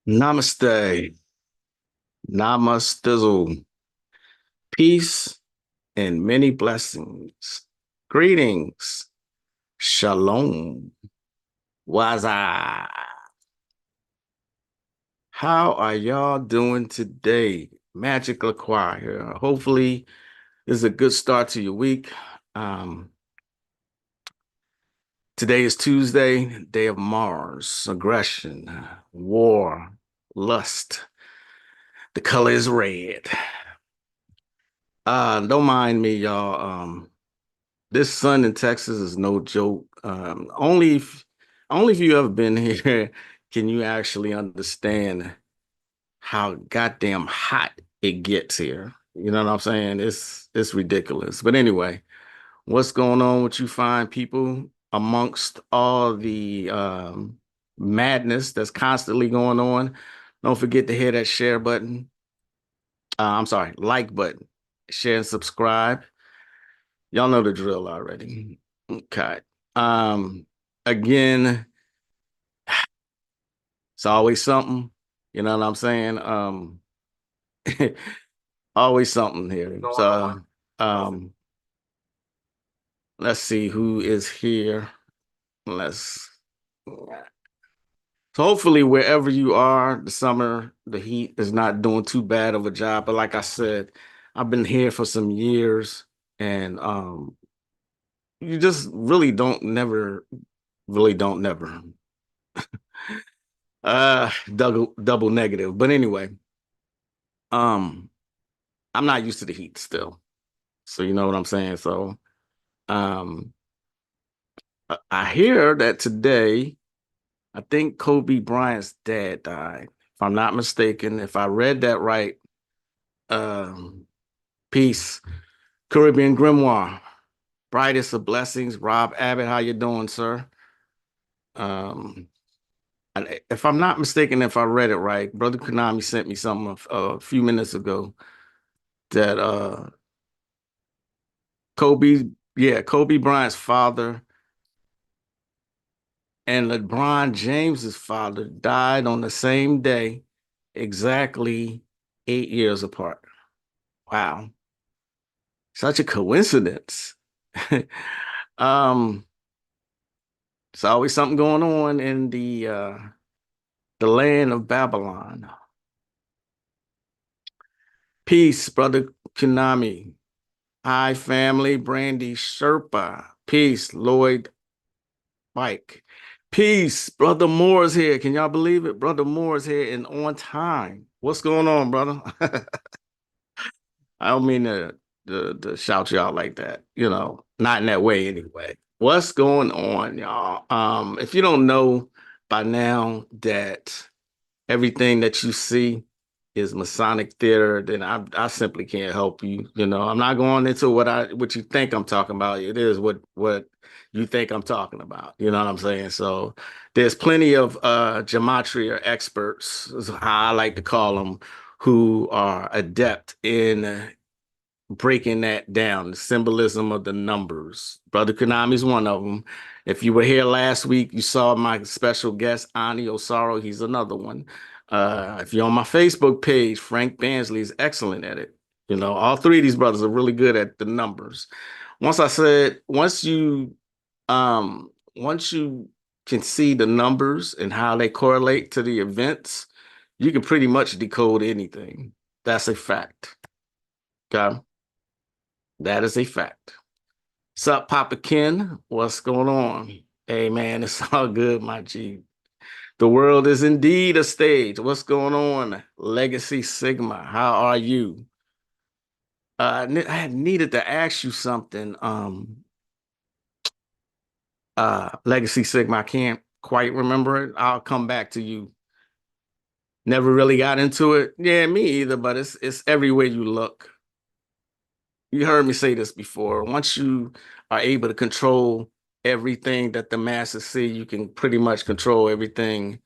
Namaste. Namastizzle. Peace and many blessings. Greetings. Shalom. Waza. How are y'all doing today? Magick La Croix here. Hopefully, this is a good start to your week. Um, Today is Tuesday, day of Mars, aggression, war, lust. The color is red. Don't mind me, y'all. This sun in Texas is no joke. Only if you ever been here can you actually understand how goddamn hot it gets here. You know what I'm saying? It's ridiculous. But anyway, what's going on with you fine people amongst all the madness that's constantly going on? Don't forget to hit that share button. I'm sorry, like button. Share and subscribe. Y'all know the drill already. Okay. Um, Again, it's always something. You know what I'm saying? Always something here. So, um, let's see who is here. Let's. So hopefully, wherever you are, the summer, the heat is not doing too bad of a job. But like I said, I've been here for some years, and you just really don't never. Double negative. But anyway, um, I'm not used to the heat still. So you know what I'm saying? So um I hear that today, I think Kobe Bryant's dad died. If I'm not mistaken, if I read that right, um, peace. Caribbean Grimoire. Brightest of blessings. Rob Abbott, how you doing, sir? Um, and if I'm not mistaken, if I read it right, Brother Konami sent me something a few minutes ago that Kobe, yeah, Kobe Bryant's father and LeBron James's father died on the same day, exactly 8 years apart. Wow, such a coincidence. um, it's always something going on in the land of Babylon. Peace, brother Konami. Hi, family. Brandy Sherpa. Peace, Lloyd Mike. Peace. Brother Moore's here. Can y'all believe it? Brother Moore's here and on time. What's going on, brother? I don't mean to shout you out like that, not in that way anyway. What's going on, y'all? If you don't know by now that everything that you see is Masonic theater, then I simply can't help you. I'm not going into what you think I'm talking about. It is what you think I'm talking about. You know what I'm saying? So there's plenty of gematria experts, is how I like to call them, who are adept in breaking that down, the symbolism of the numbers. Brother Konami's one of them. If you were here last week, you saw my special guest, Ani Osaro. He's another one. If you're on my Facebook page, Frank Bansley is excellent at it. All three of these brothers are really good at the numbers. Once you can see the numbers and how they correlate to the events, you can pretty much decode anything. That's a fact. Okay. That is a fact. Sup, Papa Ken? What's going on? Hey, man, it's all good, my G. The world is indeed a stage. What's going on? Legacy Sigma, how are you? I had needed to ask you something. Legacy Sigma, I can't quite remember it. I'll come back to you. Never really got into it. Yeah, me either, but it's everywhere you look. You heard me say this before. Once you are able to control everything that the masses see, you can pretty much control everything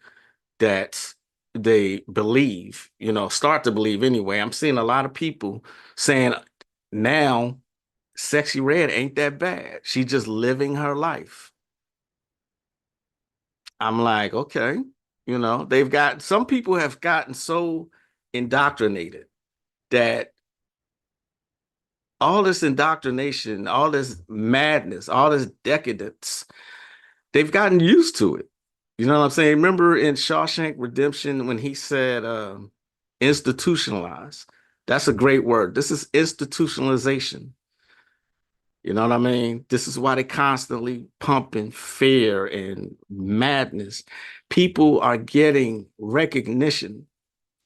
that they believe, start to believe anyway. I'm seeing a lot of people saying now Sexy Red ain't that bad. She's just living her life. I'm like, okay. You know, they've got some people have gotten so indoctrinated that all this indoctrination, all this madness, all this decadence, they've gotten used to it. You know what I'm saying? Remember in Shawshank Redemption when he said institutionalize? That's a great word. This is institutionalization. You know what I mean? This is why they constantly pumping fear and madness. People are getting recognition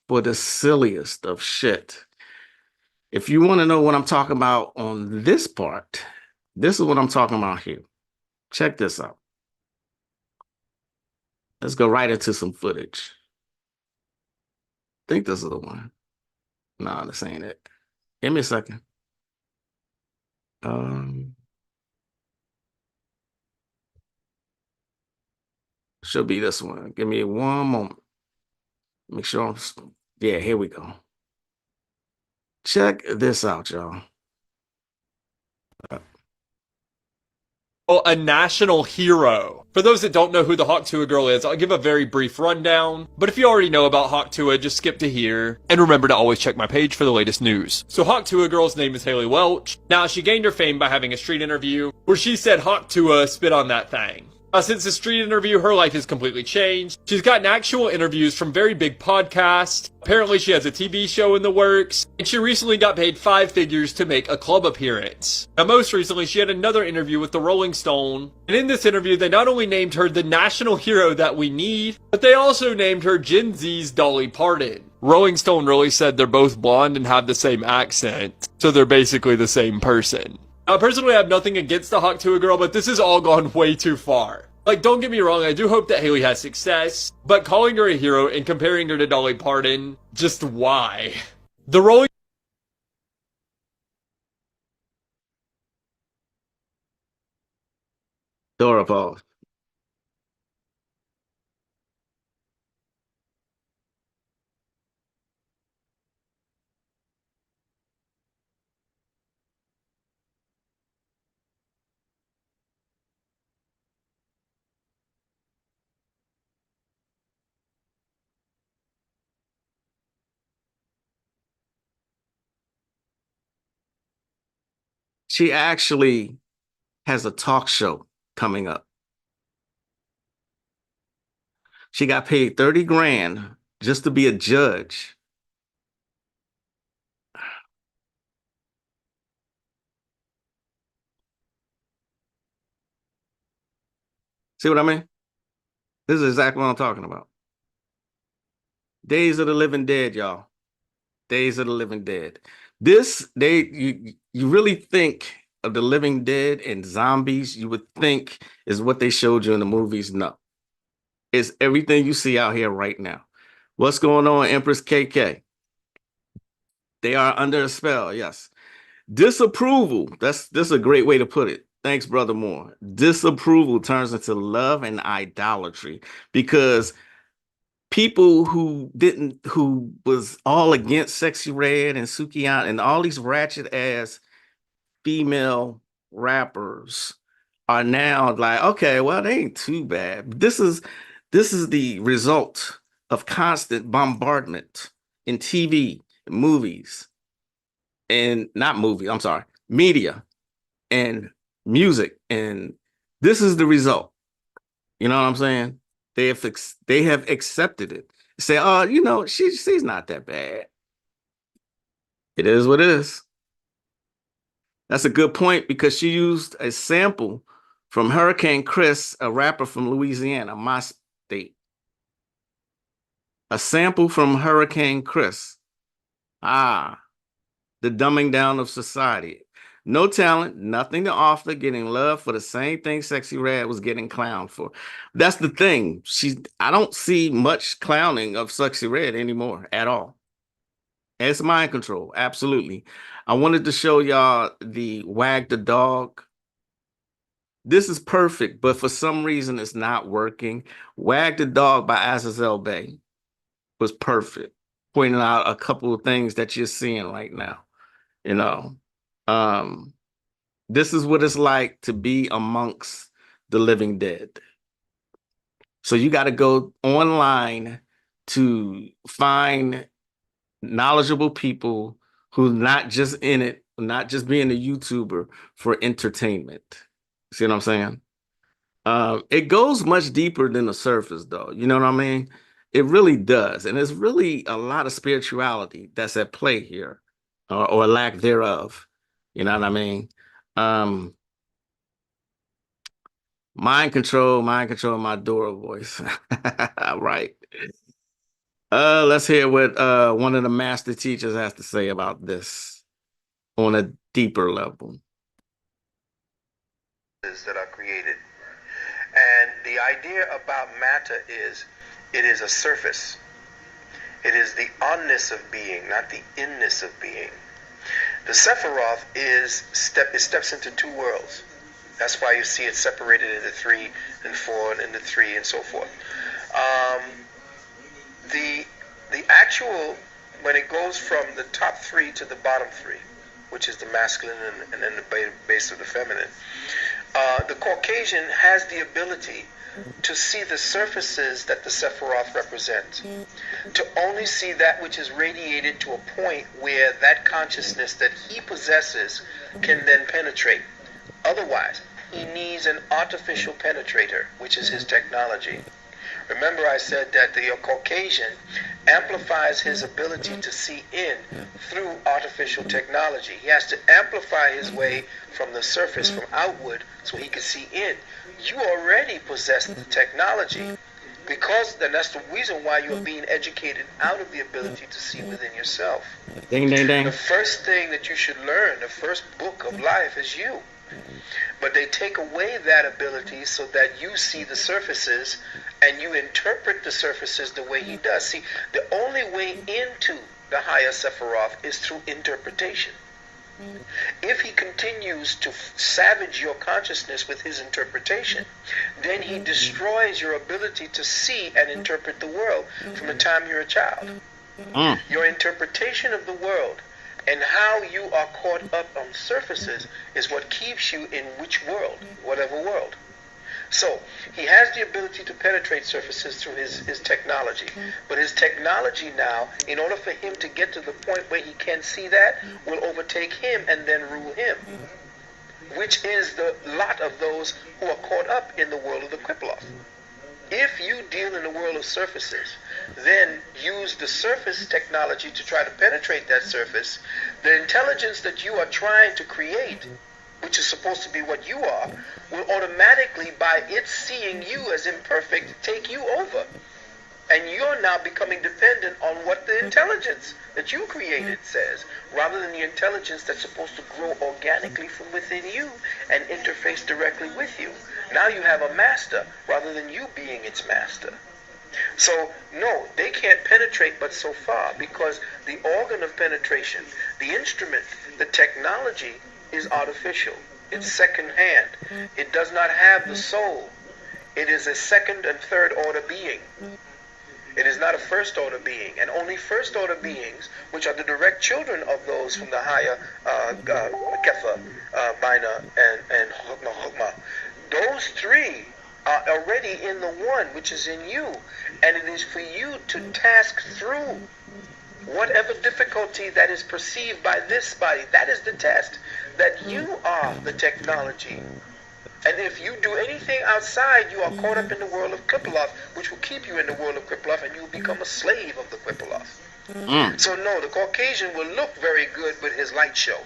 for the silliest of shit. If you want to know what I'm talking about on this part, this is what I'm talking about here. Check this out. Let's go right into some footage. I think this is the one. No, this ain't it. Give me a second. Um, should be this one. Give me one moment. Make sure I'm. Yeah, here we go. Check this out, y'all. Well, a national hero. For those that don't know who the Haw Tua Girl is, I'll give a very brief rundown. But if you already know about Haw Tua, just skip to here. And remember to always check my page for the latest news. So Haw Tua Girl's name is Haley Welch. Now, she gained her fame by having a street interview where she said Haw Tua spit on that thing. Since the street interview, her life has completely changed. She's gotten actual interviews from very big podcasts. Apparently, she has a TV show in the works. And she recently got paid 5 figures to make a club appearance. Now, most recently, she had another interview with the Rolling Stone. And in this interview, they not only named her the national hero that we need, but they also named her Gen Z's Dolly Parton. Rolling Stone really said they're both blonde and have the same accent. So they're basically the same person. Now, personally, I have nothing against the Haw Tua Girl, but this has all gone way too far. Like, don't get me wrong, I do hope that Haley has success, but calling her a hero and comparing her to Dolly Parton, just why? The Rolling Dora Paul. She actually has a talk show coming up. She got paid 30 grand just to be a judge. See what I mean? This is exactly what I'm talking about. Days of the Living Dead, y'all. Days of the Living Dead. You really think of the Living Dead and zombies, you would think is what they showed you in the movies. No. It's everything you see out here right now. What's going on, Empress KK? They are under a spell, yes. Disapproval. That's a great way to put it. Thanks, Brother Moore. Disapproval turns into love and idolatry because people who was all against Sexy Red and Sukian and all these ratchet ass female rappers are now like, okay, well, they ain't too bad. This is the result of constant bombardment in TV, movies, and not movies, I'm sorry, media and music. And this is the result. You know what I'm saying? They have accepted it. Say, oh, she's not that bad. It is what it is. That's a good point because she used a sample from Hurricane Chris, a rapper from Louisiana, my state. A sample from Hurricane Chris. Ah, the dumbing down of society. No talent, nothing to offer, getting love for the same thing Sexy Red was getting clowned for. That's the thing. I don't see much clowning of Sexy Red anymore at all. It's mind control, absolutely. I wanted to show y'all the Wag the Dog. This is perfect, but for some reason it's not working. Wag the Dog by Azazel Bay was perfect, pointing out a couple of things that you're seeing right now. You know, um, this is what it's like to be amongst the living dead. So you got to go online to find knowledgeable people who's not just in it, not just being a YouTuber for entertainment. See what I'm saying? It goes much deeper than the surface, though. You know what I mean? It really does. And there's really a lot of spirituality that's at play here, or lack thereof. You know what I mean? Um, mind control my Dora voice. Right. Let's hear what one of the master teachers has to say about this on a deeper level. That are created. And the idea about matter is it is a surface. It is the onness of being, not the inness of being. The Sephiroth it steps into two worlds. That's why you see it separated into 3 and 4 and into 3 and so forth. The actual, when it goes from the top 3 to the bottom 3, which is the masculine and then the base of the feminine, the Caucasian has the ability to see the surfaces that the Sephiroth represent, to only see that which is radiated to a point where that consciousness that he possesses can then penetrate. Otherwise, he needs an artificial penetrator, which is his technology. Remember I said that the Caucasian amplifies his ability to see in through artificial technology. He has to amplify his way from the surface, from outward, so he can see in. You already possess the technology, because then that's the reason why you're being educated out of the ability to see within yourself. Ding, ding, ding. The first thing that you should learn, the first book of life, is you. But they take away that ability so that you see the surfaces and you interpret the surfaces the way he does. See, the only way into the higher Sephiroth is through interpretation. If he continues to savage your consciousness with his interpretation, then he destroys your ability to see and interpret the world from the time you're a child. Your interpretation of the world and how you are caught up on surfaces is what keeps you in which world, whatever world. So he has the ability to penetrate surfaces through his technology. But his technology now, in order for him to get to the point where he can see that, will overtake him and then rule him, which is the lot of those who are caught up in the world of the Qibla. If you deal in the world of surfaces, then use the surface technology to try to penetrate that surface, the intelligence that you are trying to create, which is supposed to be what you are, will automatically, by it seeing you as imperfect, take you over. And you're now becoming dependent on what the intelligence that you created says, rather than the intelligence that's supposed to grow organically from within you and interface directly with you. Now you have a master, rather than you being its master. So, no, they can't penetrate but so far, because the organ of penetration, the instrument, the technology is artificial. It's second-hand. It does not have the soul. It is a second and third order being. It is not a first order being, and only first order beings, which are the direct children of those from the higher Kefa, Bina, and Hokma, those three are already in the one which is in you, and it is for you to task through whatever difficulty that is perceived by this body. That is the test, that you are the technology. And if you do anything outside, you are caught up in the world of Qibla, which will keep you in the world of Qibla, and you will become a slave of the Qibla. So no, the Caucasian will look very good with his light show.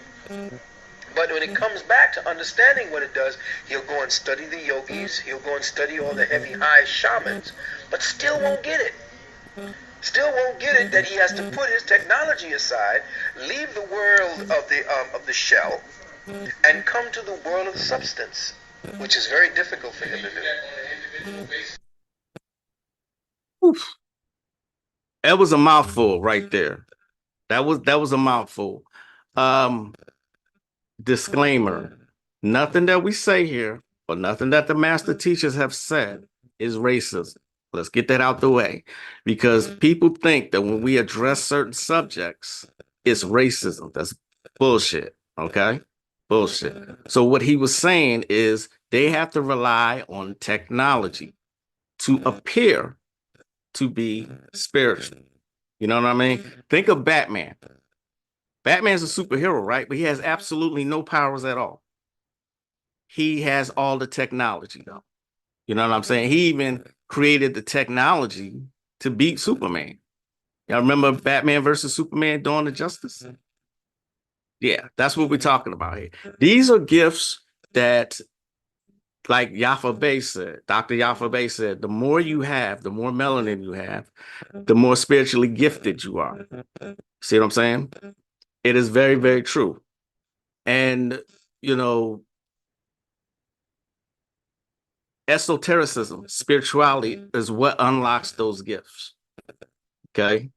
But when it comes back to understanding what it does, he'll go and study the yogis, he'll go and study all the heavy high shamans, but still won't get it. Still won't get it that he has to put his technology aside, leave the world of the shell, and come to the world of substance, which is very difficult for him to do. Oof. That was a mouthful right there. That was a mouthful. Disclaimer: nothing that we say here, or nothing that the master teachers have said, is racism. Let's get that out the way, because people think that when we address certain subjects, it's racism. That's bullshit. Okay, bullshit. So what he was saying is they have to rely on technology to appear to be spiritual. You know what I mean? Think of Batman. Batman's a superhero, right? But he has absolutely no powers at all. He has all the technology, though. You know what I'm saying? He even created the technology to beat Superman. Y'all remember Batman versus Superman, Dawn of Justice? Yeah, that's what we're talking about here. These are gifts that, like Yafa Bey said, Dr. Yafa Bey said, the more you have, the more melanin you have, the more spiritually gifted you are. See what I'm saying? It is very, very true. And, you know, esotericism, spirituality is what unlocks those gifts. Okay.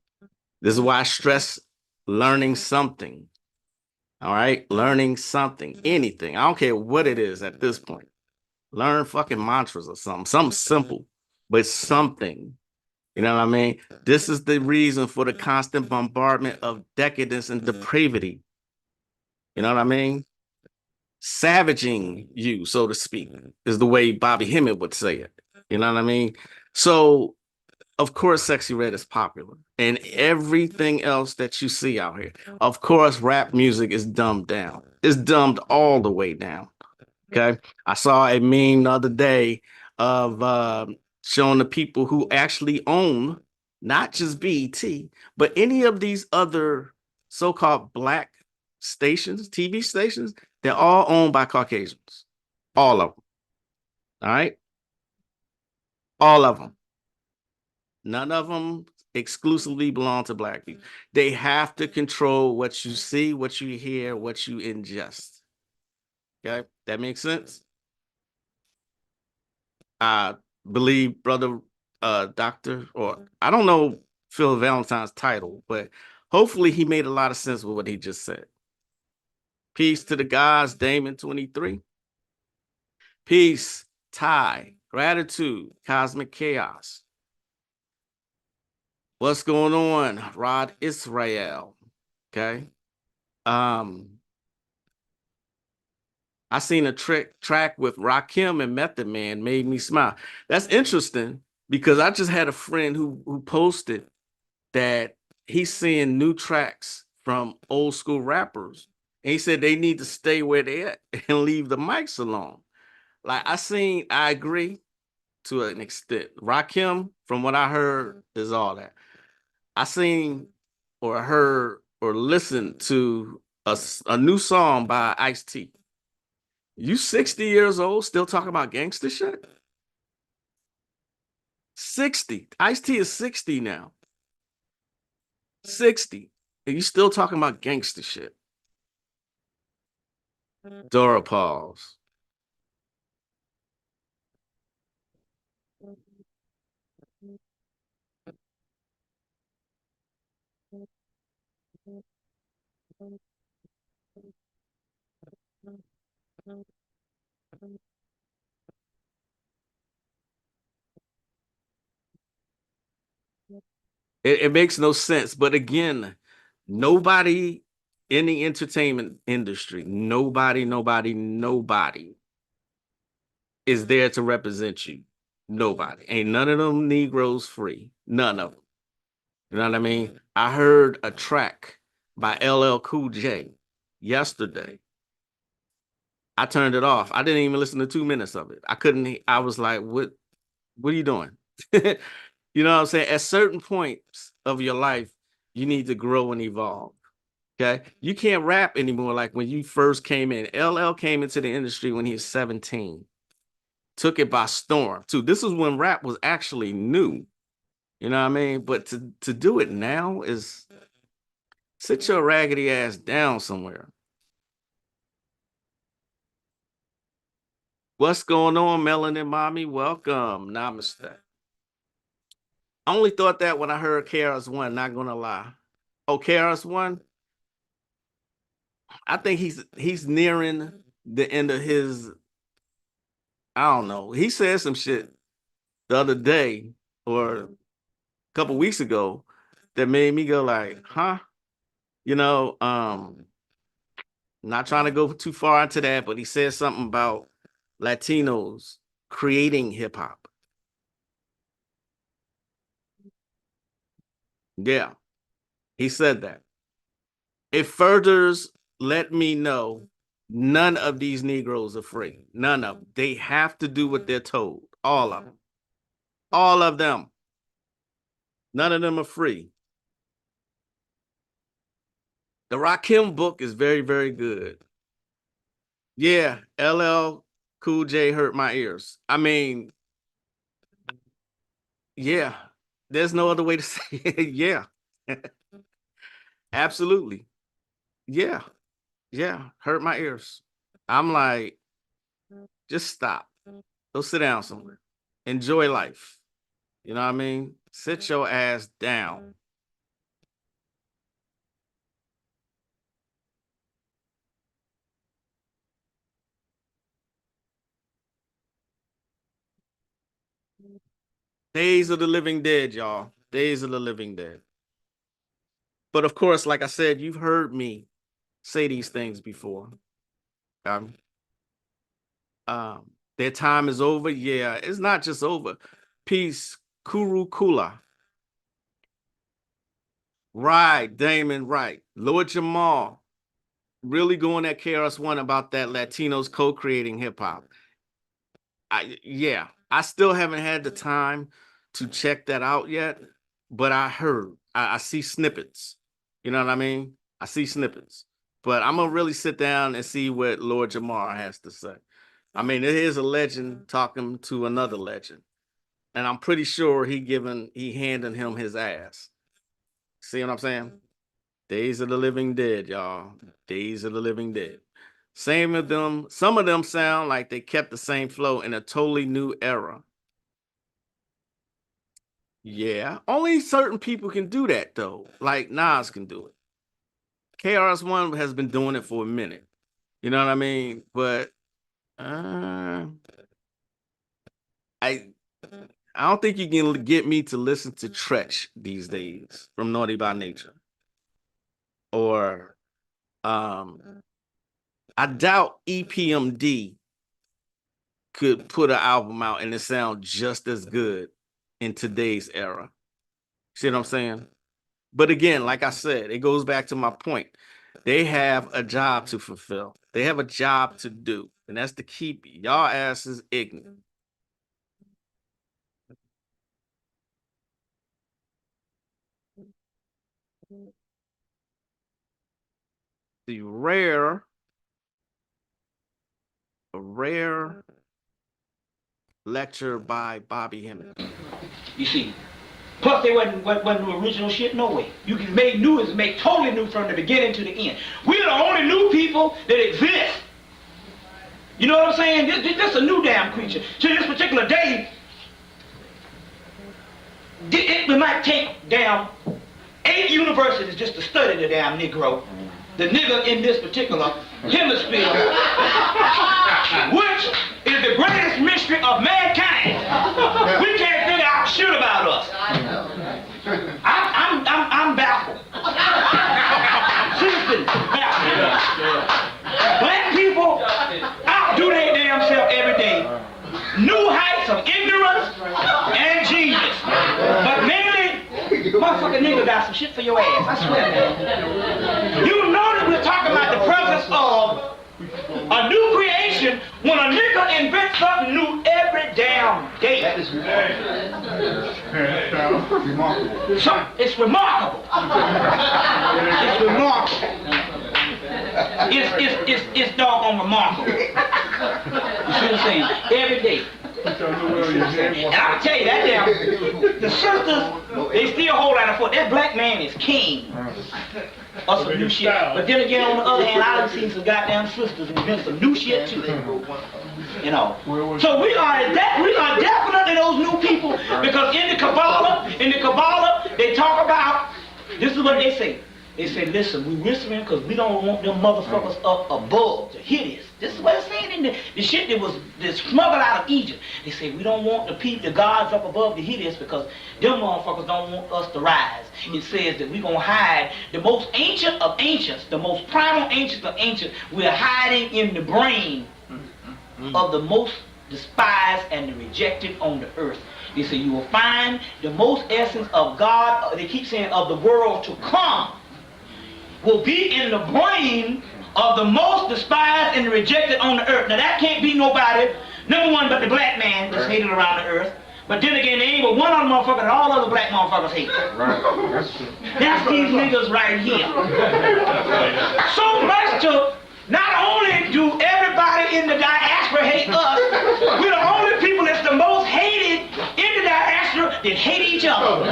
This is why I stress learning something. All right. Learning something, anything. I don't care what it is at this point. Learn fucking mantras or something simple, but something. You know what I mean? This is the reason for the constant bombardment of decadence and depravity. You know what I mean? Savaging you, so to speak, is the way Bobby Hemmett would say it. You know what I mean? So, of course, Sexy Red is popular, and everything else that you see out here. Of course, rap music is dumbed down. It's dumbed all the way down. Okay. I saw a meme the other day of showing the people who actually own not just BET, but any of these other so-called black stations, TV stations, they're all owned by Caucasians. All of them. All right. All of them. None of them exclusively belong to black people. They have to control what you see, what you hear, what you ingest. Okay. That makes sense? I believe brother doctor, or I don't know Phil Valentine's title, but hopefully he made a lot of sense with what he just said. Peace to the guys, Damon 23. Peace, Ty, gratitude, cosmic chaos. What's going on, Rod Israel? Okay. Um, I seen a track with Rakim and Method Man made me smile. That's interesting because I just had a friend who posted that he's seeing new tracks from old school rappers. And he said they need to stay where they at and leave the mics alone. Like I agree to an extent. Rakim, from what I heard, is all that. I seen or heard or listened to a new song by Ice-T. You 60 years old, still talking about gangster shit? 60. Ice-T is 60 now. 60. And you still talking about gangster shit. Dora pause. It makes no sense. But again, nobody in the entertainment industry, nobody is there to represent you. Nobody. Ain't none of them Negroes free. None of them. You know what I mean? I heard a track by LL Cool J yesterday. I turned it off. I didn't even listen to 2 minutes of it. I couldn't. I was like, what are you doing? You know what I'm saying? At certain points of your life, you need to grow and evolve. Okay. You can't rap anymore like when you first came in. LL came into the industry when he was 17. Took it by storm, too. This is when rap was actually new. You know what I mean? But to do it now is sit your raggedy ass down somewhere. What's going on, Melanin Mommy? Welcome. Namaste. I only thought that when I heard KRS-One, not gonna lie. Oh, KRS-One, I think he's nearing the end of his, I don't know. He said some shit the other day or a couple weeks ago that made me go like, huh? You know, not trying to go too far into that, but he said something about Latinos creating hip hop. Yeah, he said that. It furthers let me know none of these Negroes are free. None of them. They have to do what they're told. All of them. All of them. None of them are free. The Rakim book is very, very good. Yeah, LL Cool J hurt my ears. I mean, yeah, there's no other way to say it. Yeah, absolutely. Yeah, yeah, hurt my ears. I'm like, just stop. Go sit down somewhere. Enjoy life. You know what I mean? Sit your ass down. Days of the living dead, y'all. Days of the living dead. But of course, like I said, you've heard me say these things before. Um, their time is over. Yeah, it's not just over. Peace, Kuru Kula. Right, Damon, right. Lord Jamal, really going at KRS-One about that Latinos co-creating hip hop. Yeah, I still haven't had the time to check that out yet, but I heard, I see snippets. You know what I mean? I see snippets, but I'm gonna really sit down and see what Lord Jamar has to say. I mean, it is a legend talking to another legend, and I'm pretty sure he handing him his ass. See what I'm saying? Days of the Living Dead, y'all. Days of the Living Dead. Same of them. Some of them sound like they kept the same flow in a totally new era. Yeah, only certain people can do that though. Like Nas can do it. KRS-One has been doing it for a minute. You know what I mean? But I I don't think you can get me to listen to Tretch these days from Naughty by Nature. Or I doubt EPMD could put an album out and it sound just as good in today's era. See what I'm saying? But again, like I said, it goes back to my point. They have a job to fulfill. They have a job to do, and that's to keep y'all asses ignorant. The rare lecture by Bobby Hemmett. You see. Plus, they wasn't the original shit, no way. You can make new is make totally new from the beginning to the end. We're the only new people that exist. You know what I'm saying? This a new damn creature. To this particular day, it might take damn 8 universities just to study the damn Negro. The nigger in this particular hemisphere, which is the greatest mystery of mankind. We can't figure out shit about us. I'm baffled. Seriously, baffled. Black people outdo their damn self every day. New heights of ignorance and genius. But mainly, motherfucking nigga got some shit for your ass. I swear, man. You know that we're talking about the presence of a new creation when a nigga invents something new every damn day. That is remarkable. So, it's remarkable. It's remarkable. It's doggone remarkable. You see what I'm saying? Every day. And I'll tell you that damn, the sisters, they still hold out for that black man is king of some new shit. But then again, on the other hand, I done seen some goddamn sisters invent some new shit too. You know. So we are definitely those new people because in the Kabbalah, they talk about, this is what they say. They say, listen, we whispering because we don't want them motherfuckers up above to hit us. This is what it's saying in the shit that was smuggled out of Egypt. They say, we don't want the gods up above to hit us because them motherfuckers don't want us to rise. It says that we're going to hide the most ancient of ancients, the most primal ancient of ancients. We're hiding in the brain of the most despised and the rejected on the earth. They say you will find the most essence of God, they keep saying of the world to come, will be in the brain of the most despised and rejected on the earth. Now that can't be nobody, number one, but the black man that's hated around the earth. But then again, there ain't but one other motherfucker that all other black motherfuckers hate. Right. That's these niggas right here. So much to, not only do everybody in the diaspora hate us, we're the only people that's the most hated in the diaspora that hate each other.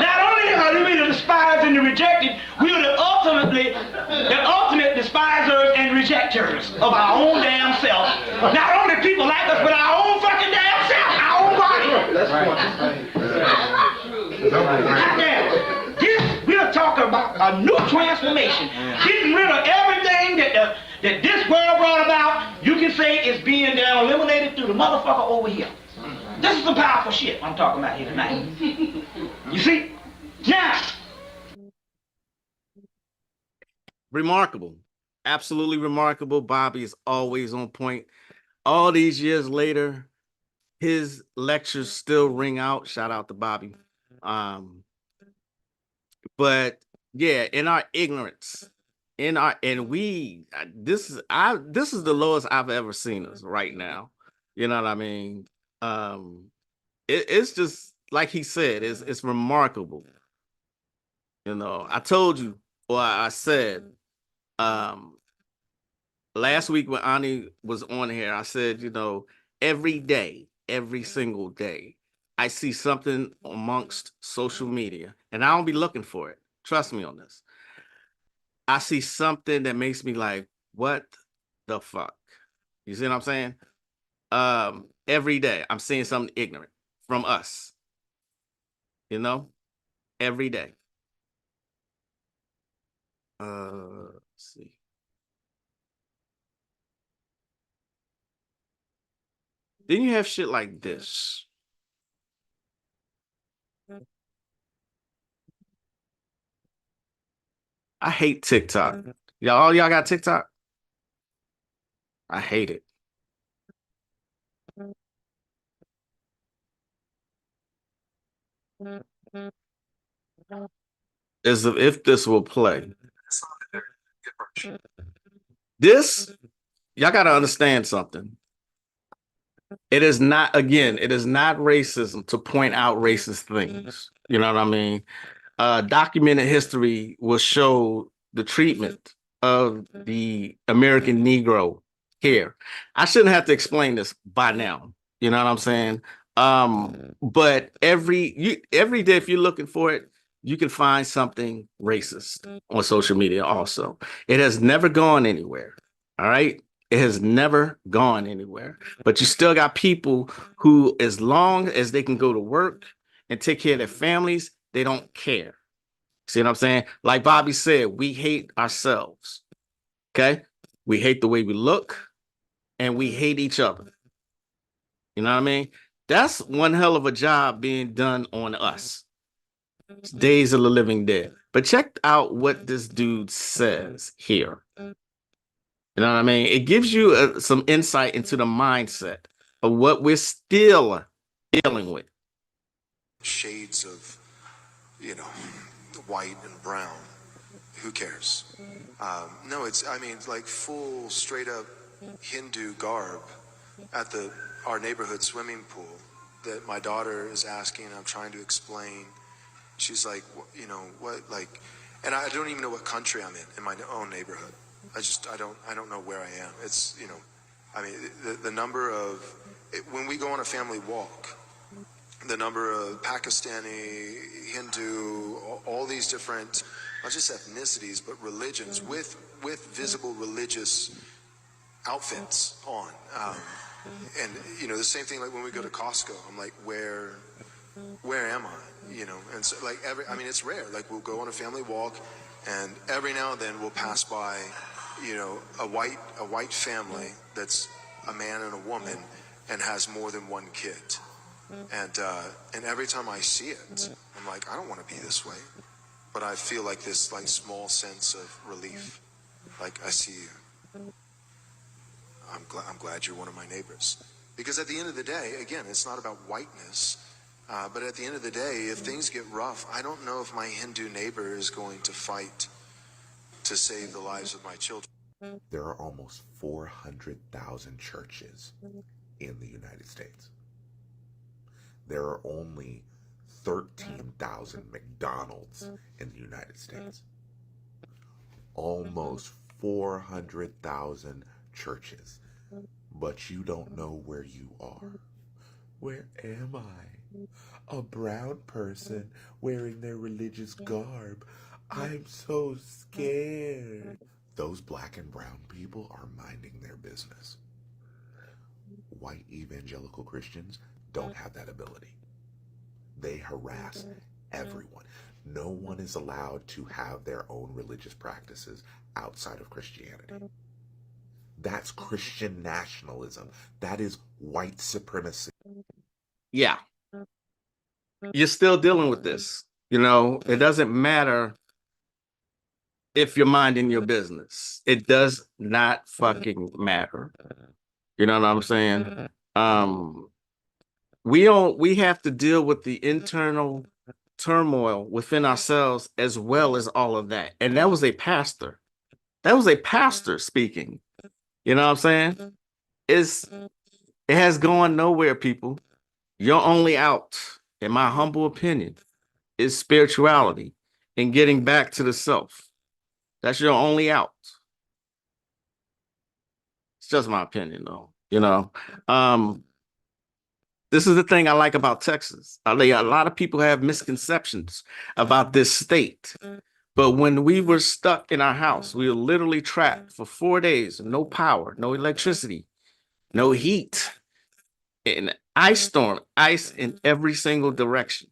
Not only are we the despised and the rejected, we are the ultimate despisers and rejectors of our own damn self. Not only people like us, but our own fucking damn self, our own body. That's right. Goddamn. This, we're talking about a new transformation. Getting rid of everything that this world brought about, you can say is being down eliminated through the motherfucker over here. This is some powerful shit I'm talking about here tonight. You see? Now. Remarkable. Absolutely remarkable. Bobby is always on point. All these years later, his lectures still ring out. Shout out to Bobby. But yeah, in our ignorance, this is the lowest I've ever seen us right now. You know what I mean? It's just like he said, it's remarkable. You know, I told you, or I said, last week when Ani was on here, I said, you know, every day, every single day, I see something amongst social media, and I don't be looking for it. Trust me on this. I see something that makes me like, what the fuck? You see what I'm saying? Every day, I'm seeing something ignorant from us. You know, every day. Let's see. Then you have shit like this. I hate TikTok. All y'all got TikTok? I hate it. As if this will play. This, y'all got to understand something. It is not racism to point out racist things. You know what I mean? Documented history will show the treatment of the American Negro here. I shouldn't have to explain this by now. You know what I'm saying? But every day, if you're looking for it, you can find something racist on social media also. It has never gone anywhere. All right? It has never gone anywhere. But you still got people who, as long as they can go to work and take care of their families, they don't care. See what I'm saying? Like Bobby said, we hate ourselves. Okay? We hate the way we look, and we hate each other. You know what I mean? That's one hell of a job being done on us. It's Days of the Living Dead. But check out what this dude says here. You know what I mean? It gives you some insight into the mindset of what we're still dealing with. Shades of, white and brown. Who cares? No, it's like full, straight up Hindu garb at our neighborhood swimming pool that my daughter is asking. I'm trying to explain. She's like, and I don't even know what country I'm in my own neighborhood. I don't know where I am. It's, the number of, when we go on a family walk, the number of Pakistani, Hindu, all these different, not just ethnicities, but religions with visible religious outfits on. And, the same thing like when we go to Costco, I'm like, where am I? And so like it's rare. Like we'll go on a family walk and every now and then we'll pass by, a white family that's a man and a woman and has more than one kid. And every time I see it, I'm like, I don't want to be this way. But I feel like this small sense of relief. Like I see you. I'm glad you're one of my neighbors. Because at the end of the day, again, it's not about whiteness, but at the end of the day, if things get rough, I don't know if my Hindu neighbor is going to fight to save the lives of my children. There are almost 400,000 churches in the United States. There are only 13,000 McDonald's in the United States. Almost 400,000 churches. But you don't know where you are. Where am I? A brown person wearing their religious garb. I'm so scared. Those black and brown people are minding their business. White evangelical Christians don't have that ability. They harass everyone. No one is allowed to have their own religious practices outside of Christianity. That's Christian nationalism. That is white supremacy. Yeah. You're still dealing with this. You know, it doesn't matter if you're minding your business. It does not fucking matter. You know what I'm saying? We have to deal with the internal turmoil within ourselves as well as all of that. And that was a pastor. That was a pastor speaking. You know what I'm saying? It has gone nowhere, people. Your only out, in my humble opinion, is spirituality and getting back to the self. That's your only out. It's just my opinion, though. You know, this is the thing I like about Texas. A lot of people have misconceptions about this state. But when we were stuck in our house, we were literally trapped for 4 days, no power, no electricity, no heat, an ice storm, ice in every single direction.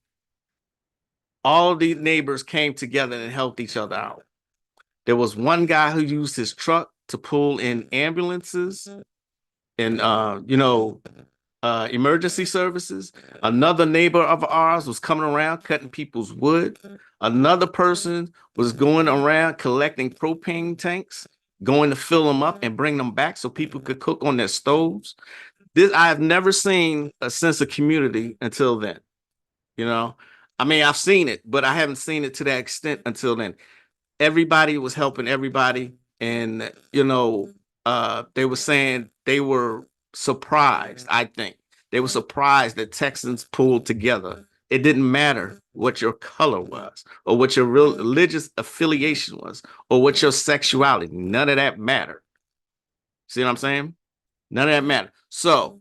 All the neighbors came together and helped each other out. There was one guy who used his truck to pull in ambulances and emergency services. Another neighbor of ours was coming around cutting people's wood. Another person was going around collecting propane tanks, going to fill them up and bring them back so people could cook on their stoves. I've never seen a sense of community until then. You know, I mean, I've seen it, but I haven't seen it to that extent until then. Everybody was helping everybody, and they were saying they were surprised. I think they were surprised that Texans pulled together. It didn't matter what your color was, or what your religious affiliation was, or what your sexuality. None of that mattered. See what I'm saying? None of that mattered. So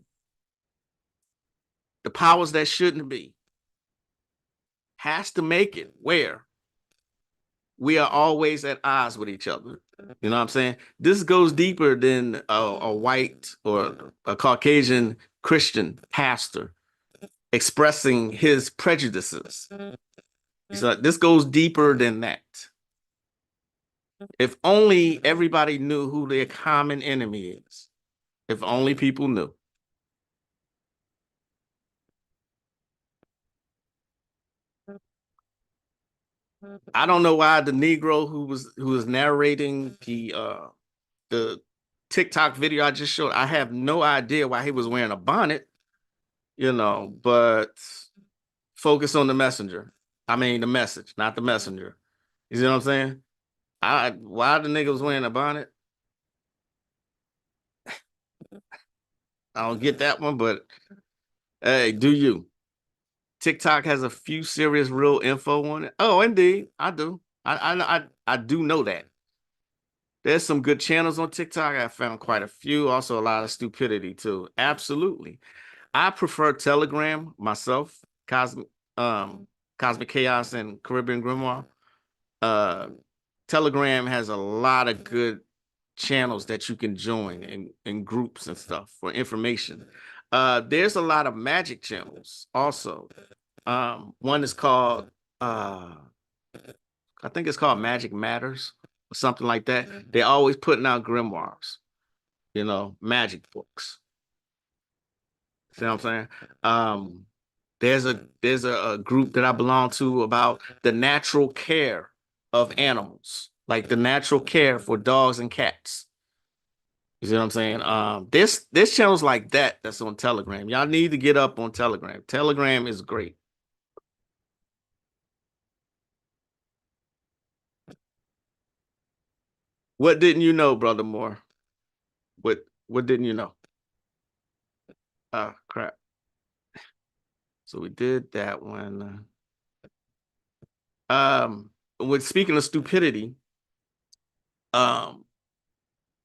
the powers that shouldn't be has to make it where we are always at odds with each other. You know what I'm saying? This goes deeper than a white or a Caucasian Christian pastor expressing his prejudices. So this goes deeper than that. If only everybody knew who their common enemy is. If only people knew. I don't know why the Negro who was narrating the TikTok video I just showed, I have no idea why he was wearing a bonnet, but focus on the messenger. I mean the message, not the messenger. You see what I'm saying? Why the nigga was wearing a bonnet? I don't get that one, but hey, do you? TikTok has a few serious real info on it. Oh, indeed, I do. I do know that. There's some good channels on TikTok. I found quite a few. Also, a lot of stupidity too. Absolutely. I prefer Telegram myself. Cosmic Chaos and Caribbean Grimoire. Telegram has a lot of good channels that you can join in groups and stuff for information. There's a lot of magic channels also. One is called I think it's called Magic Matters or something like that. They're always putting out grimoires, magic books. See what I'm saying? There's a group that I belong to about the natural care of animals, like the natural care for dogs and cats. You see what I'm saying? This channels like that that's on Telegram. Y'all need to get up on Telegram. Telegram is great. What didn't you know, Brother Moore? What didn't you know? Crap. So we did that one. With speaking of stupidity, um,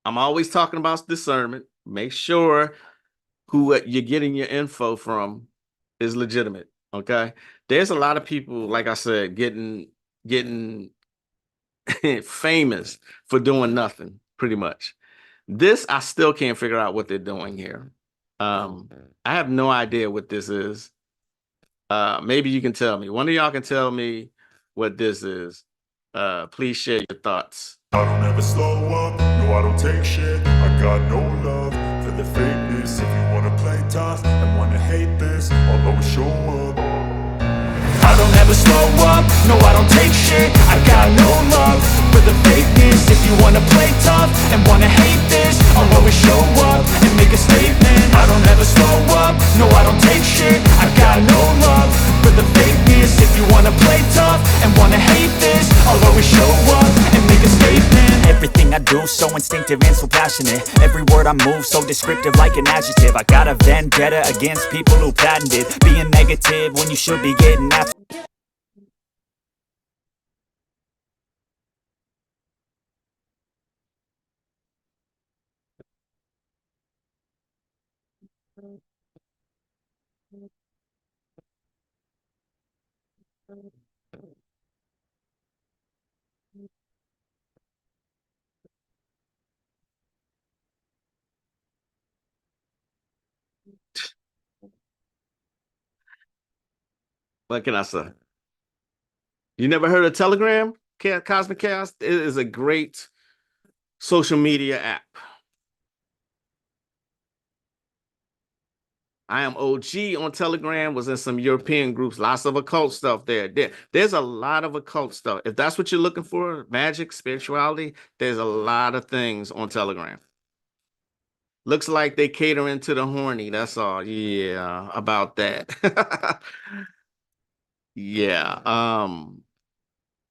I'm always talking about discernment. Make sure who you're getting your info from is legitimate. Okay. There's a lot of people, like I said, getting famous for doing nothing, pretty much. This I still can't figure out what they're doing here. I have no idea what this is. Maybe you can tell me. One of y'all can tell me what this is. Please share your thoughts. I don't ever slow up, no I don't take shit. I got no love for the fakeness. If you wanna play tough and wanna hate this, I'll always show up. I don't ever slow up, no I don't take shit. I got no love for the fakeness. If you wanna play tough and wanna hate this, I'll always show up and make a statement. I don't ever slow up, no I don't take shit. I got no love for the fakeness. If you wanna play tough and wanna hate this, I'll always show up and make a statement. Everything I do so instinctive and so passionate. Every word I move so descriptive like an adjective. I got a vendetta against people who patented being negative when you should be getting after. What can I say? You never heard of Telegram? Cosmic Chaos? It is a great social media app. I am OG on Telegram, was in some European groups, lots of occult stuff there's a lot of occult stuff. If that's what you're looking for, magic, spirituality, there's a lot of things on Telegram. Looks like they catering to the horny, that's all. Yeah, about that. Yeah.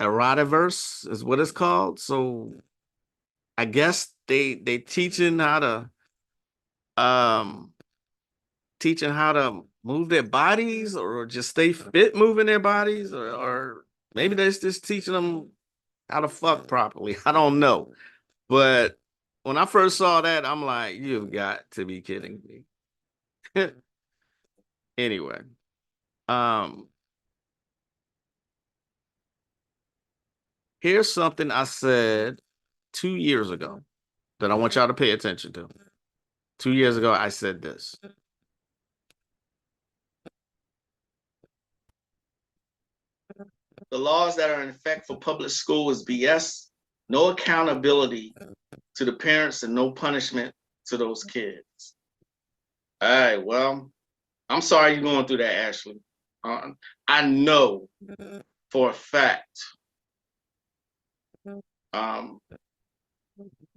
Erotiverse is what it's called. So I guess they um teaching how to move their bodies or just stay fit moving their bodies, or maybe they're just teaching them how to fuck properly. I don't know. But when I first saw that, I'm like, you've got to be kidding me. Anyway, um, here's something I said 2 years ago that I want y'all to pay attention to. 2 years ago, I said this. The laws that are in effect for public school is BS. No accountability to the parents and no punishment to those kids. All right, well, I'm sorry you're going through that, Ashley. I know for a fact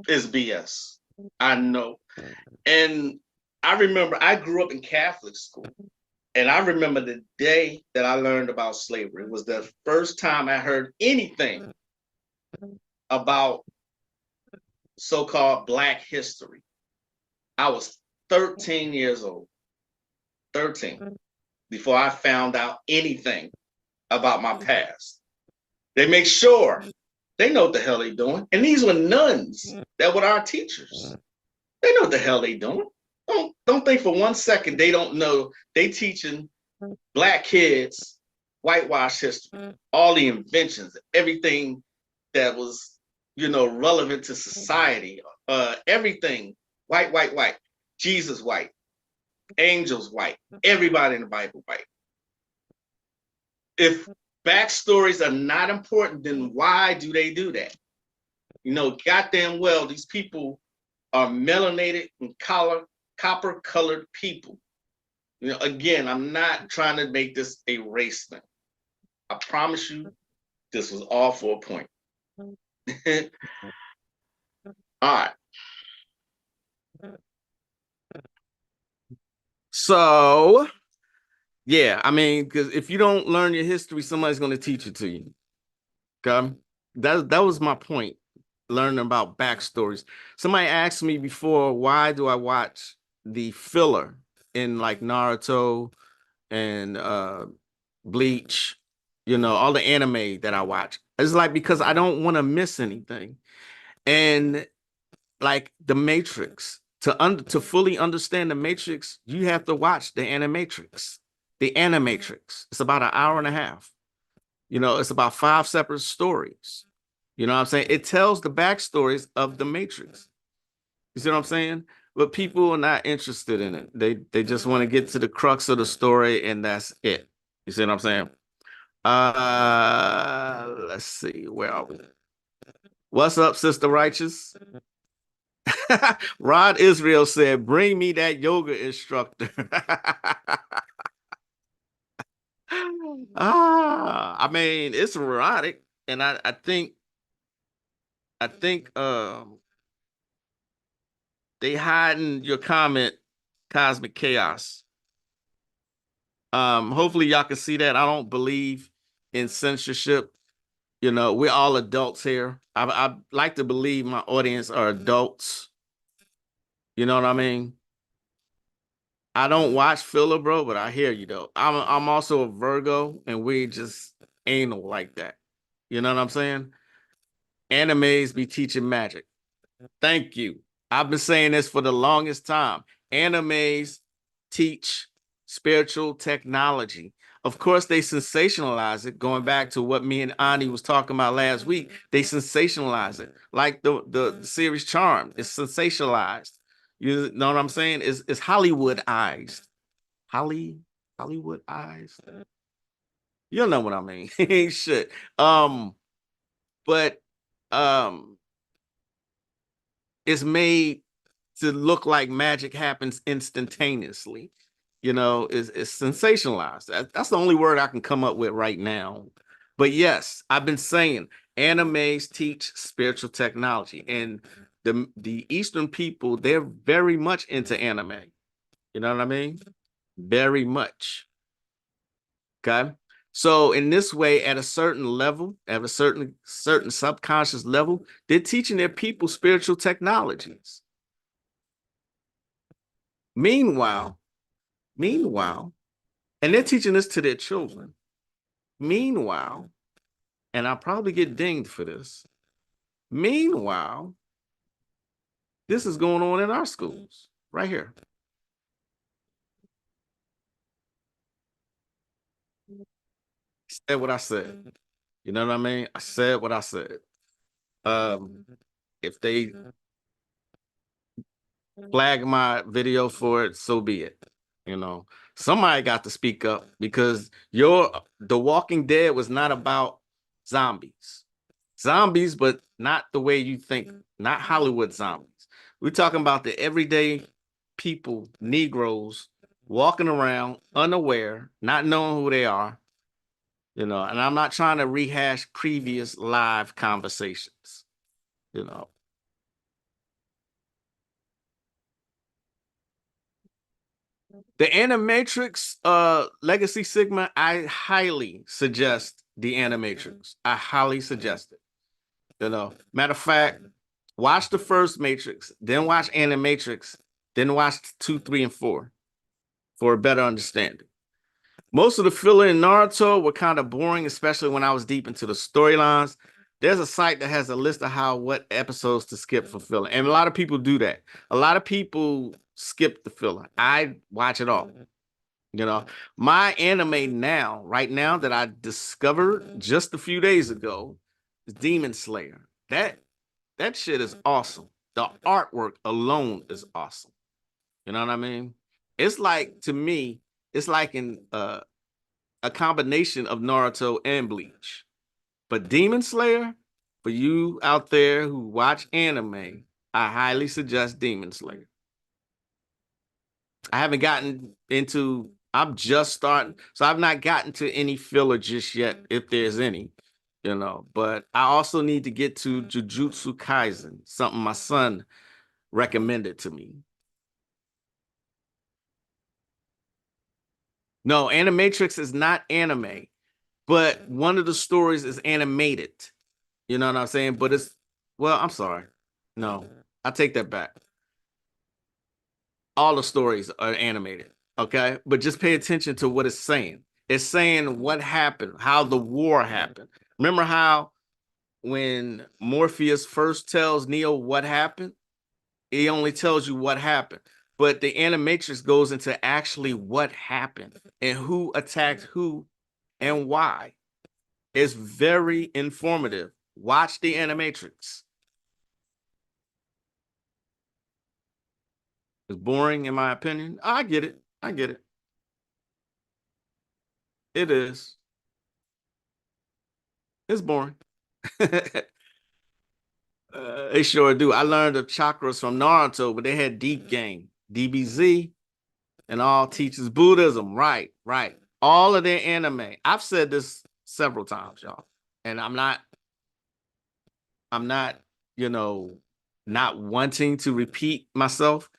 it's BS. I know. And I remember I grew up in Catholic school. And I remember the day that I learned about slavery. It was the first time I heard anything about so-called Black history. I was 13 years old. 13. Before I found out anything about my past. They make sure they know what the hell they doing. And these were nuns that were our teachers. They know what the hell they doing. Don't think for 1 second they don't know they teaching Black kids whitewash history, all the inventions, everything that was, relevant to society, everything, white, Jesus white, angels white, everybody in the Bible white. If backstories are not important, then why do they do that? Goddamn well, these people are melanated and copper colored people. Again, I'm not trying to make this a race thing. I promise you, this was all for a point. All right. So yeah, I mean, because if you don't learn your history, somebody's going to teach it to you. Okay, that was my point. Learning about backstories. Somebody asked me before, why do I watch the filler in like Naruto and Bleach, all the anime that I watch? It's like because I don't want to miss anything. And like the Matrix, to fully understand the Matrix, you have to watch the Animatrix. The Animatrix. It's about an hour and a half. It's about 5 separate stories. You know what I'm saying? It tells the backstories of the Matrix. You see what I'm saying? But people are not interested in it. They just want to get to the crux of the story, and that's it. You see what I'm saying? Let's see. Where are we? What's up, Sister Righteous? Rod Israel said, bring me that yoga instructor. I mean, it's erotic, and I think they hiding your comment, Cosmic Chaos. Hopefully y'all can see that. I don't believe in censorship. We're all adults here. I like to believe my audience are adults. You know what I mean? I don't watch filler, bro, but I hear you though. I'm also a Virgo, and we just anal like that. You know what I'm saying? Animes be teaching magic. Thank you. I've been saying this for the longest time. Animes teach spiritual technology. Of course, they sensationalize it. Going back to what me and Ani was talking about last week, they sensationalize it. Like the series Charm is sensationalized. You know what I'm saying? It's Hollywoodized. Hollywood eyes. You know what I mean. Shit. But um it's made to look like magic happens instantaneously. It's sensationalized. That's the only word I can come up with right now. But yes, I've been saying animes teach spiritual technology, and the Eastern people, they're very much into anime. You know what I mean? Very much. Okay. So in this way, at a certain level, at a certain subconscious level, they're teaching their people spiritual technologies. Meanwhile, meanwhile, and they're teaching this to their children. Meanwhile, and I'll probably get dinged for this. Meanwhile, this is going on in our schools right here. I said what I said. You know what I mean? I said what I said. If they flag my video for it, so be it. Somebody got to speak up because The Walking Dead was not about zombies. Zombies, but not the way you think, not Hollywood zombies. We're talking about the everyday people, Negroes, walking around unaware, not knowing who they are, and I'm not trying to rehash previous live conversations, you know. The Animatrix, Legacy Sigma, I highly suggest the Animatrix. I highly suggest it. Matter of fact, watch the first Matrix, then watch Animatrix, then watch 2, 3, and 4 for a better understanding. Most of the filler in Naruto were kind of boring, especially when I was deep into the storylines. There's a site that has a list of what episodes to skip for filler, and a lot of people do that. A lot of people skip the filler. I watch it all. My anime now, right now, that I discovered just a few days ago is Demon Slayer. That shit is awesome. The artwork alone is awesome. You know what I mean? It's like, to me, it's like a combination of Naruto and Bleach. But Demon Slayer, for you out there who watch anime, I highly suggest Demon Slayer. I haven't gotten into, I'm just starting, so I've not gotten to any filler just yet, if there's any, but I also need to get to Jujutsu Kaisen, something my son recommended to me. No, Animatrix is not anime, but one of the stories is animated. You know what I'm saying? But it's, well, I'm sorry. No, I take that back. All the stories are animated. Okay. But just pay attention to what it's saying. It's saying what happened, how the war happened. Remember how when Morpheus first tells Neo what happened, he only tells you what happened. But the Animatrix goes into actually what happened and who attacked who and why. It's very informative. Watch the Animatrix. It's boring, in my opinion. I get it. I get it. It is. It's boring. They sure do. I learned the chakras from Naruto, but they had deep game, DBZ, and all teaches Buddhism. Right, right. All of their anime. I've said this several times, y'all, and I'm not, you know, not wanting to repeat myself.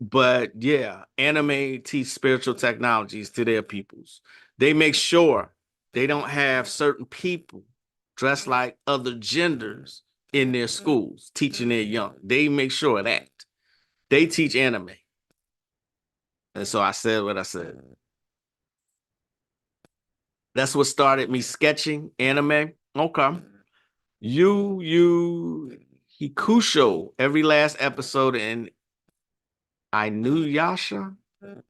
But yeah, anime teach spiritual technologies to their peoples. They make sure they don't have certain people dressed like other genders in their schools teaching their young. They make sure of that. They teach anime. And so I said what I said. That's what started me sketching anime. Okay. Hikusho every last episode in I knew Yasha.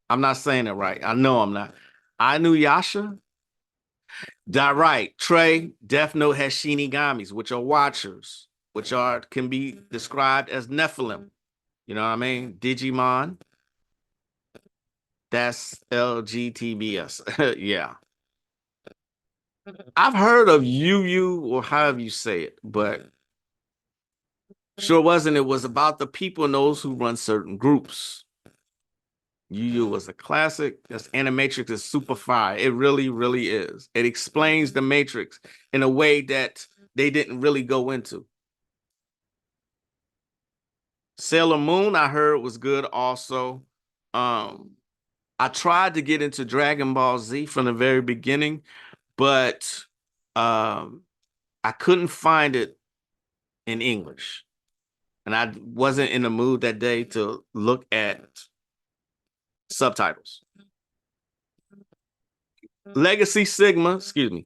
I'm not saying it right. I know I'm not. I knew Yasha. That right. Trey, Death Note has Shinigamis, which are watchers, which are can be described as Nephilim. You know what I mean? Digimon. That's LGTBS. Yeah. I've heard of Yu or however you say it, but sure wasn't. It was about the people and those who run certain groups. Yu was a classic. This Animatrix is super fire. It really, really is. It explains the Matrix in a way that they didn't really go into. Sailor Moon, I heard was good also. Um, I tried to get into Dragon Ball Z from the very beginning, but I couldn't find it in English. And I wasn't in the mood that day to look at subtitles. Legacy Sigma, excuse me.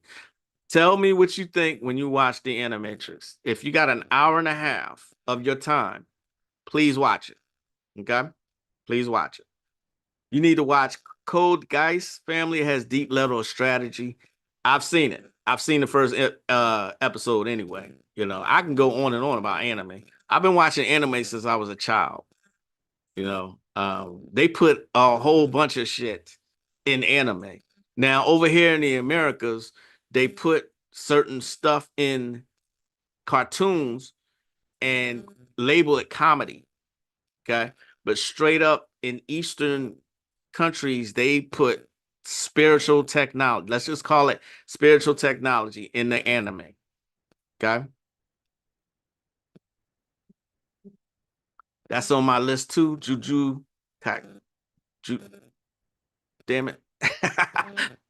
Tell me what you think when you watch the Animatrix. If you got an hour and a half of your time, please watch it. Okay? Please watch it. You need to watch Code Geass. Family has deep level of strategy. I've seen it. I've seen the first episode anyway. You know, I can go on and on about anime. I've been watching anime since I was a child. You know, they put a whole bunch of shit in anime. Now, over here in the Americas, they put certain stuff in cartoons and label it comedy. Okay. But straight up in Eastern countries, they put spiritual technology. Let's just call it spiritual technology in the anime. Okay. That's on my list too. Damn it.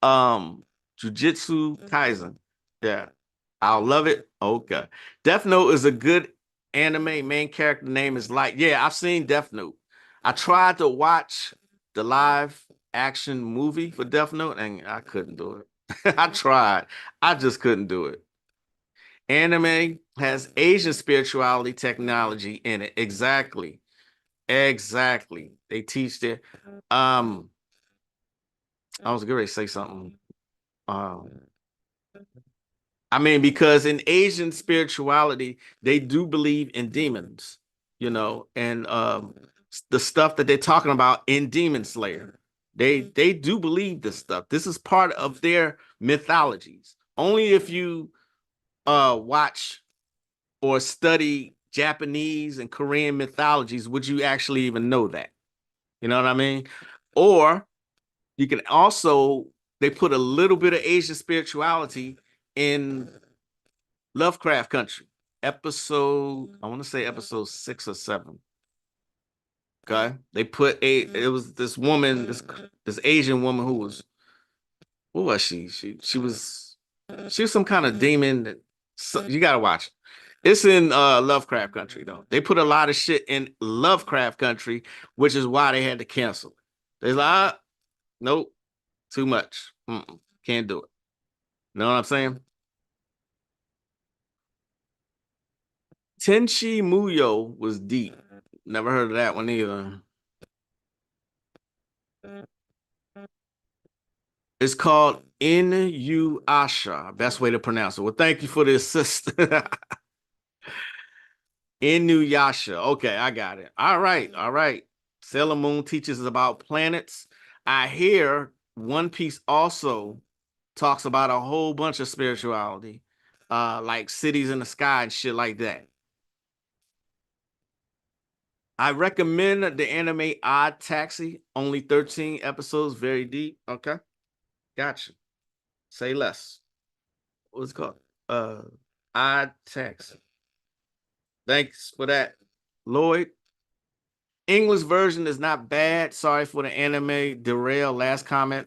Jujutsu Kaisen. Yeah. I'll love it. Okay. Death Note is a good anime. Main character name is Light. Yeah, I've seen Death Note. I tried to watch the live action movie for Death Note and I couldn't do it. I tried. I just couldn't do it. Anime has Asian spirituality technology in it. Exactly. Exactly. They teach it. I was going to say something. Um, I mean, because in Asian spirituality, they do believe in demons, you know, and the stuff that they're talking about in Demon Slayer. They do believe this stuff. This is part of their mythologies. Only if you watch or study Japanese and Korean mythologies would you actually even know that. You know what I mean? Or you can also they put a little bit of Asian spirituality in Lovecraft Country. I want to say episode 6 or 7. Okay, they put it was this woman, this Asian woman who was, what was she? She was some kind of demon. You gotta watch it. It's in Lovecraft Country though. They put a lot of shit in Lovecraft Country, which is why they had to cancel it. They're like, nope, too much. Can't do it. Know what I'm saying? Tenchi Muyo was deep. Never heard of that one either. It's called Inuyasha. Best way to pronounce it. Well, thank you for the assist. Inuyasha. Okay, I got it. All right, all right. Sailor Moon teaches us about planets. I hear One Piece also talks about a whole bunch of spirituality, like cities in the sky and shit like that. I recommend the anime Odd Taxi. Only 13 episodes, very deep. Okay, gotcha. Say less. What's it called? Uh, Odd Taxi. Thanks for that, Lloyd. English version is not bad. Sorry for the anime derail. Last comment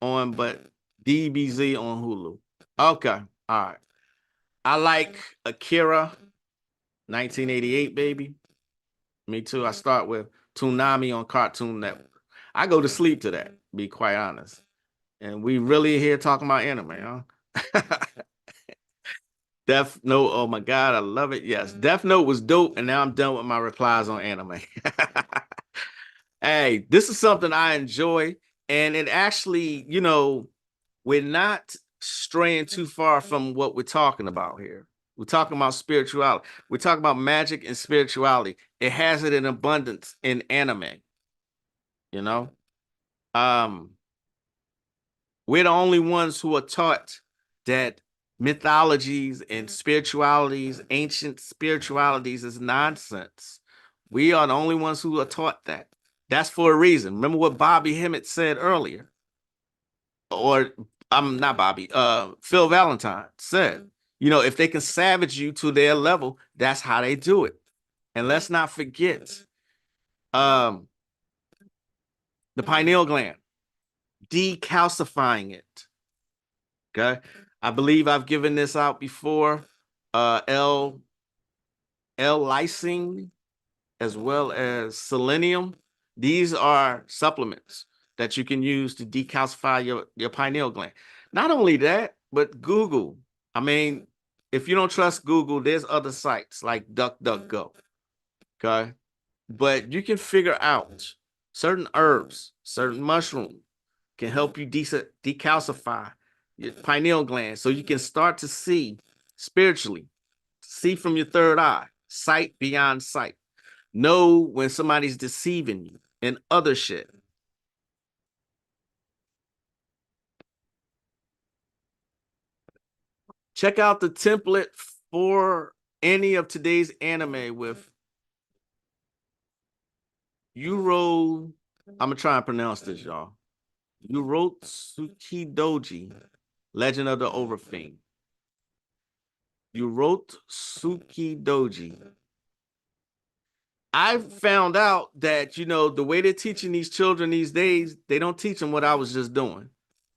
on, but DBZ on Hulu. Okay, all right. I like Akira, 1988, baby. Me too. I start with Toonami on Cartoon Network. I go to sleep to that, be quite honest. And we really here talking about anime, huh? Death Note, oh my God, I love it. Yes, Death Note was dope, and now I'm done with my replies on anime. Hey, this is something I enjoy, and it actually, we're not straying too far from what we're talking about here. We're talking about spirituality. We're talking about magic and spirituality. It has it in abundance in anime, you know? Um, we're the only ones who are taught that mythologies and spiritualities, ancient spiritualities is nonsense. We are the only ones who are taught that. That's for a reason. Remember what Bobby Hemmett said earlier. Or I'm not Bobby, Phil Valentine said, if they can savage you to their level, that's how they do it. And let's not forget the pineal gland, decalcifying it. Okay. I believe I've given this out before. L-lysine as well as selenium. These are supplements that you can use to decalcify your pineal gland. Not only that, but Google. I mean, if you don't trust Google, there's other sites like DuckDuckGo. Okay. But you can figure out certain herbs, certain mushrooms can help you decalcify your pineal gland so you can start to see spiritually, see from your third eye, sight beyond sight. Know when somebody's deceiving you and other shit. Check out the template for any of today's anime with Euro. I'm gonna try and pronounce this, y'all. Urotsukidoji, Legend of the Overfiend. Urotsukidoji. I found out that, the way they're teaching these children these days, they don't teach them what I was just doing.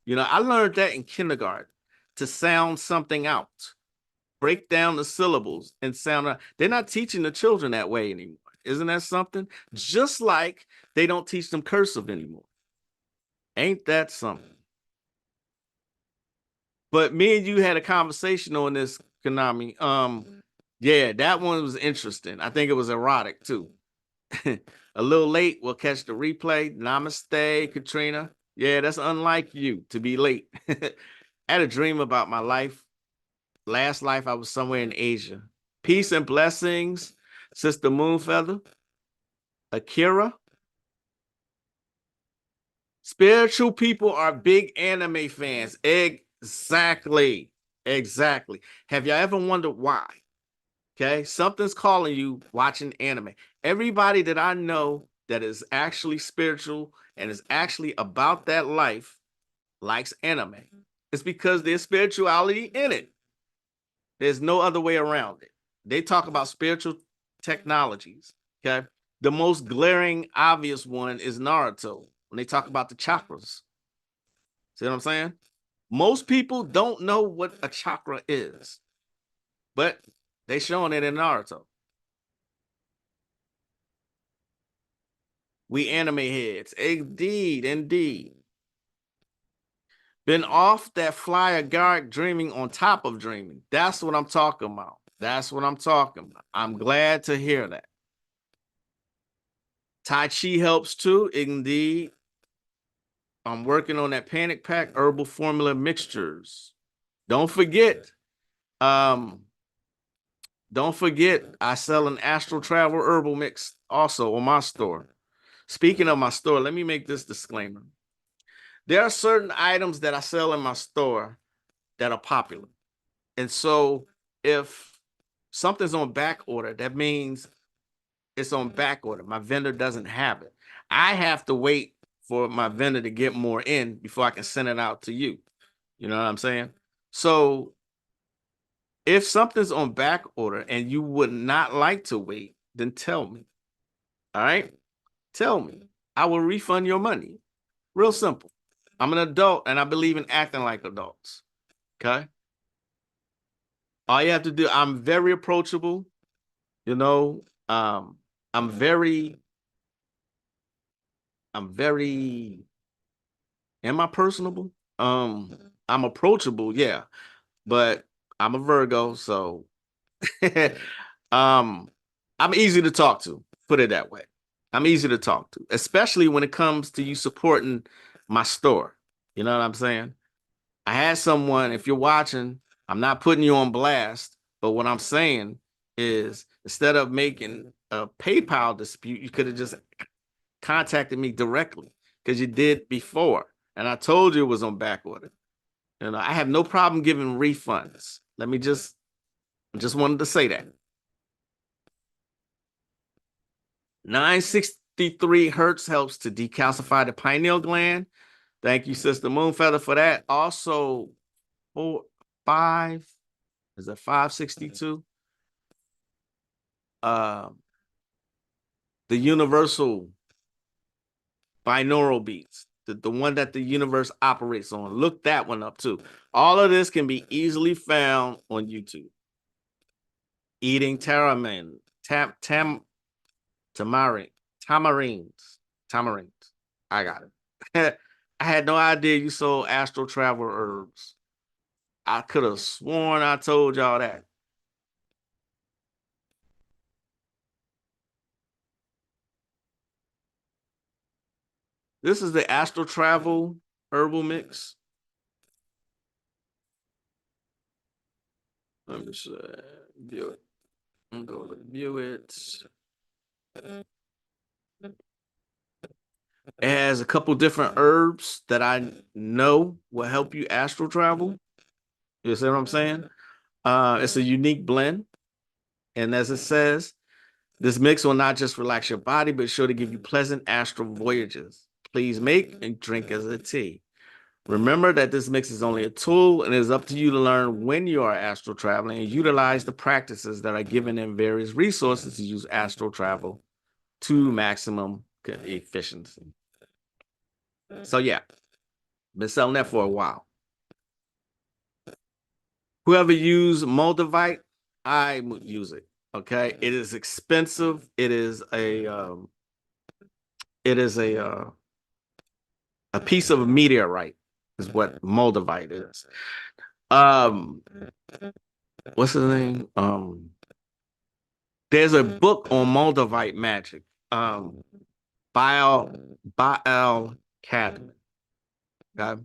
I learned that in kindergarten to sound something out, break down the syllables and sound out. They're not teaching the children that way anymore. Isn't that something? Just like they don't teach them cursive anymore. Ain't that something? But me and you had a conversation on this, Konami. Yeah, that one was interesting. I think it was erotic too. A little late, we'll catch the replay. Namaste, Katrina. Yeah, that's unlike you to be late. I had a dream about my life. Last life, I was somewhere in Asia. Peace and blessings, Sister Moonfeather, Akira. Spiritual people are big anime fans. Exactly. Exactly. Have y'all ever wondered why? Okay, something's calling you watching anime. Everybody that I know that is actually spiritual and is actually about that life likes anime. It's because there's spirituality in it. There's no other way around it. They talk about spiritual technologies. Okay, The most glaring, obvious one is Naruto when they talk about the chakras. See what I'm saying? Most people don't know what a chakra is, but they showing it in Naruto. We anime heads. Indeed, indeed. Been off that flyer guard dreaming on top of dreaming. That's what I'm talking about. That's what I'm talking about. I'm glad to hear that. Tai Chi helps too, indeed. I'm working on that panic pack herbal formula mixtures. Don't forget, um, don't forget, I sell an astral travel herbal mix also on my store. Speaking of my store, let me make this disclaimer. There are certain items that I sell in my store that are popular. And so if something's on back order, that means it's on back order. My vendor doesn't have it. I have to wait for my vendor to get more in before I can send it out to you. You know what I'm saying? So if something's on back order and you would not like to wait, then tell me. All right? Tell me. I will refund your money. Real simple. I'm an adult and I believe in acting like adults. Okay? All you have to do, I'm very approachable. You know, I'm very, am I personable? I'm approachable, yeah, but I'm a Virgo, so um, I'm easy to talk to, put it that way. I'm easy to talk to, especially when it comes to you supporting my store. You know what I'm saying? I had someone, if you're watching, I'm not putting you on blast, but what I'm saying is instead of making a PayPal dispute, you could have just contacted me directly because you did before. And I told you it was on back order. You know, I have no problem giving refunds. Just wanted to say that. 963 hertz helps to decalcify the pineal gland. Thank you, Sister Moonfeather, for that. Also, 562? The universal binaural beats, the one that the universe operates on. Look that one up too. All of this can be easily found on YouTube. Eating tamarins. I got it. I had no idea you sold astral travel herbs. I could have sworn I told y'all that. This is the astral travel herbal mix. Let me see. View it. I'm going to view it. It has a couple different herbs that I know will help you astral travel. You see what I'm saying? It's a unique blend. And as it says, this mix will not just relax your body, but sure to give you pleasant astral voyages. Please make and drink as a tea. Remember that this mix is only a tool and it is up to you to learn when you are astral traveling and utilize the practices that are given in various resources to use astral travel to maximum efficiency. So yeah, been selling that for a while. Whoever used Moldavite, I would use it. Okay, it is expensive. It is a piece of meteorite is what Moldavite is. What's the name? There's a book on Moldavite magic. Baal Cadman. Okay.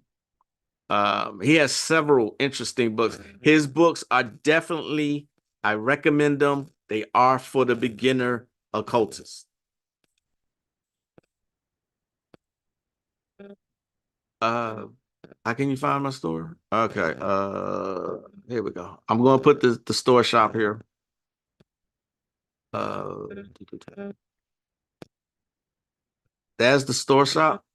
He has several interesting books. His books are definitely, I recommend them. They are for the beginner occultist. How can you find my store? Okay. Here we go. I'm gonna put the store shop here. There's the store shop.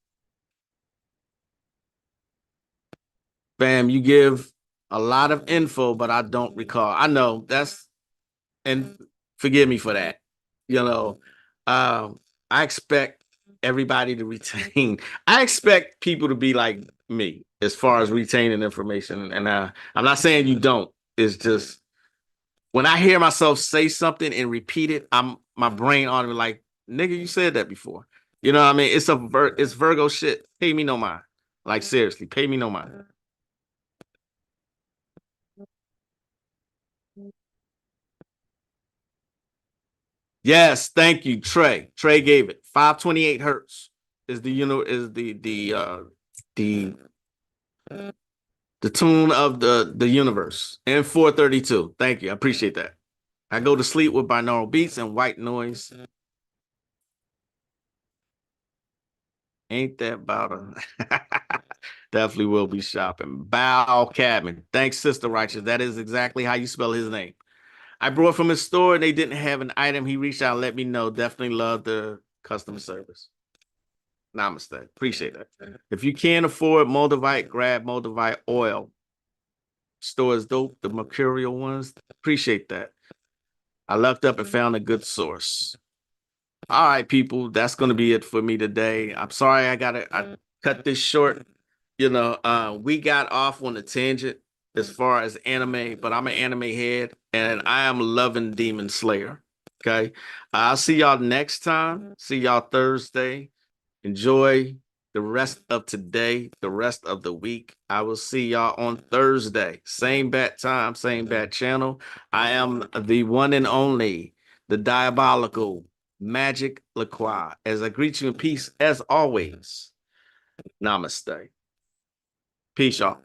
Bam, you give a lot of info, but I don't recall. I know and forgive me for that. You know, I expect everybody to retain. I expect people to be like me as far as retaining information. And I'm not saying you don't. It's just when I hear myself say something and repeat it, my brain on me like, nigga, you said that before. You know what I mean? It's Virgo shit. Pay me no mind. Like seriously, pay me no mind. Yes, thank you, Trey. Trey gave it 528 hertz. Is the the tune of the universe and 432. Thank you, I appreciate that. I go to sleep with binaural beats and white noise. Ain't that about a definitely will be shopping. Bow Cabin. Thanks, Sister Righteous. That is exactly how you spell his name. I brought from his store and they didn't have an item. He reached out, let me know. Definitely love the customer service. Namaste. Appreciate that. If you can't afford Moldavite, grab Moldavite oil. Store is dope. The mercurial ones. Appreciate that. I looked up and found a good source. All right, people. That's gonna be it for me today. I'm sorry I cut this short. We got off on a tangent as far as anime, but I'm an anime head and I am loving Demon Slayer. Okay. I'll see y'all next time. See y'all Thursday. Enjoy the rest of today, the rest of the week. I will see y'all on Thursday. Same bat time, same bat channel. I am the one and only, the diabolical Magick La Croix. As I greet you in peace, as always, namaste. Peace, y'all.